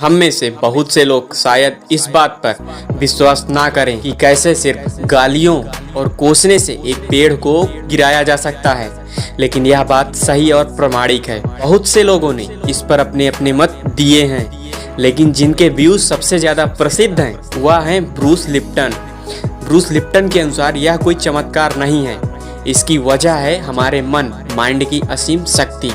हम में से बहुत से लोग शायद इस बात पर विश्वास ना करें कि कैसे सिर्फ गालियों और कोसने से एक पेड़ को गिराया जा सकता है, लेकिन यह बात सही और प्रामाणिक है। बहुत से लोगों ने इस पर अपने अपने मत दिए हैं, लेकिन जिनके व्यूज सबसे ज़्यादा प्रसिद्ध हैं वह हैं ब्रूस लिप्टन। ब्रूस लिप्टन के अनुसार यह कोई चमत्कार नहीं है, इसकी वजह है हमारे माइंड की असीम शक्ति।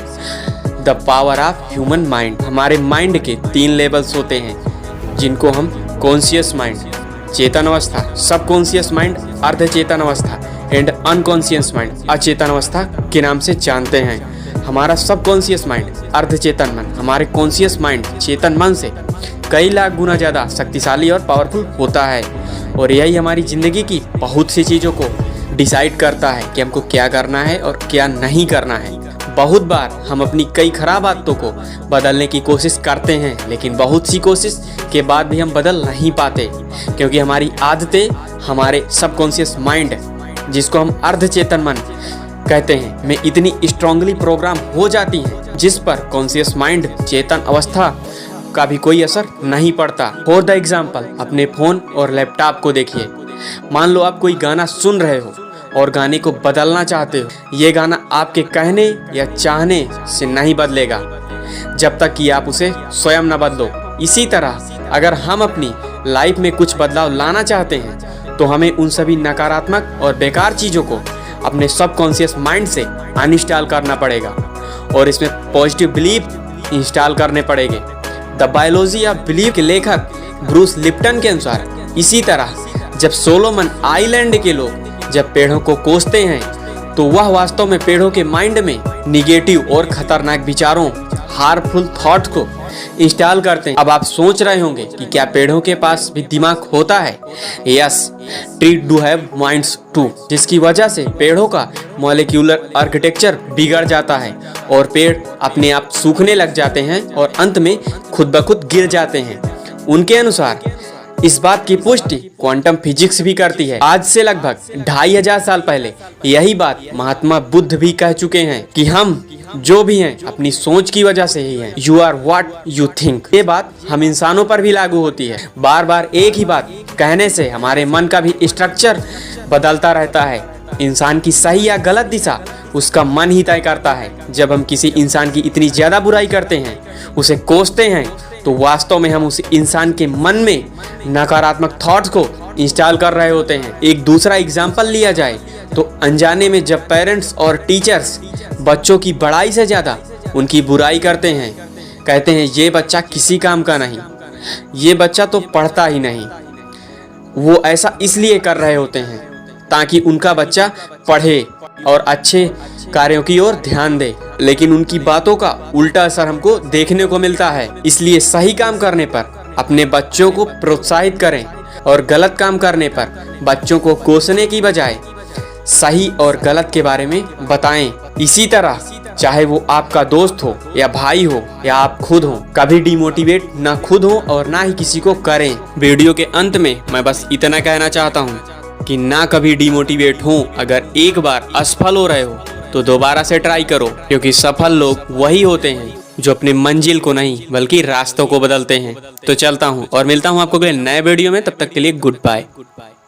The power of human mind. हमारे माइंड के 3 लेवल्स होते हैं, जिनको हम कॉन्शियस माइंड, चेतन अवस्था, सबकॉन्शियस माइंड, अर्ध चेतन अवस्था एंड अनकॉन्शियस माइंड, अचेतन अवस्था के नाम से जानते हैं। हमारा सबकॉन्शियस माइंड, अर्ध चेतन मन, हमारे कॉन्शियस माइंड, चेतन मन से कई लाख गुना ज़्यादा शक्तिशाली और पावरफुल होता है, और यही हमारी ज़िंदगी की बहुत सी चीज़ों को डिसाइड करता है कि हमको क्या करना है और क्या नहीं करना है। बहुत बार हम अपनी कई खराब आदतों को बदलने की कोशिश करते हैं, लेकिन बहुत सी कोशिश के बाद भी हम बदल नहीं पाते, क्योंकि हमारी आदतें हमारे सबकॉन्शियस माइंड, जिसको हम अर्धचेतन मन कहते हैं, में इतनी स्ट्रांगली प्रोग्राम हो जाती हैं, जिस पर कॉन्शियस माइंड, चेतन अवस्था का भी कोई असर नहीं पड़ता। फॉर द एग्जाम्पल, अपने फ़ोन और लैपटॉप को देखिए। मान लो आप कोई गाना सुन रहे हो और गाने को बदलना चाहते हो। ये गाना आपके कहने या चाहने से नहीं बदलेगा जब तक कि आप उसे स्वयं न बदलो। इसी तरह अगर हम अपनी लाइफ में कुछ बदलाव लाना चाहते हैं तो हमें उन सभी नकारात्मक और बेकार चीज़ों को अपने सबकॉन्शियस माइंड से अनइंस्टॉल करना पड़ेगा और इसमें पॉजिटिव बिलीफ इंस्टॉल करने पड़ेंगे। द बायोलॉजी ऑफ बिलीफ के लेखक ब्रूस लिप्टन के अनुसार, इसी तरह जब सोलोमन आइलैंड के लोग जब पेड़ों को कोसते हैं तो वह वास्तव में पेड़ों के माइंड में निगेटिव और खतरनाक विचारों, हार्मफुल थॉट्स को इंस्टॉल करते हैं। अब आप सोच रहे होंगे कि क्या पेड़ों के पास भी दिमाग होता है? Yes, tree do have minds too, जिसकी वजह से पेड़ों का मॉलिक्यूलर आर्किटेक्चर बिगड़ जाता है और पेड़ अपने आप सूखने लग जाते हैं और अंत में खुद ब खुद गिर जाते हैं। उनके अनुसार इस बात की पुष्टि क्वांटम फिजिक्स भी करती है। आज से लगभग 2500 साल पहले यही बात महात्मा बुद्ध भी कह चुके हैं कि हम जो भी हैं अपनी सोच की वजह से ही हैं। You are what you think. ये बात हम इंसानों पर भी लागू होती है। बार बार एक ही बात कहने से हमारे मन का भी स्ट्रक्चर बदलता रहता है। इंसान की सही या गलत दिशा उसका मन ही तय करता है। जब हम किसी इंसान की इतनी ज़्यादा बुराई करते हैं, उसे कोसते हैं, तो वास्तव में हम उस इंसान के मन में नकारात्मक थॉट्स को इंस्टॉल कर रहे होते हैं। एक दूसरा एग्जाम्पल लिया जाए तो अनजाने में जब पेरेंट्स और टीचर्स बच्चों की बड़ाई से ज़्यादा उनकी बुराई करते हैं, कहते हैं ये बच्चा किसी काम का नहीं, ये बच्चा तो पढ़ता ही नहीं, वो ऐसा इसलिए कर रहे होते हैं ताकि उनका बच्चा पढ़े और अच्छे कार्यों की ओर ध्यान दे, लेकिन उनकी बातों का उल्टा असर हमको देखने को मिलता है। इसलिए सही काम करने पर अपने बच्चों को प्रोत्साहित करें और गलत काम करने पर बच्चों को कोसने की बजाय सही और गलत के बारे में बताएं। इसी तरह चाहे वो आपका दोस्त हो या भाई हो या आप खुद हो, कभी डिमोटिवेट ना खुद हो और ना ही किसी को करें। वीडियो के अंत में मैं बस इतना कहना चाहता हूँ कि ना कभी डिमोटिवेट हो। अगर एक बार असफल हो रहे हो तो दोबारा से ट्राई करो, क्योंकि सफल लोग वही होते हैं जो अपने मंजिल को नहीं बल्कि रास्तों को बदलते हैं। तो चलता हूँ और मिलता हूँ आपको अगले नए वीडियो में। तब तक के लिए गुड बाय।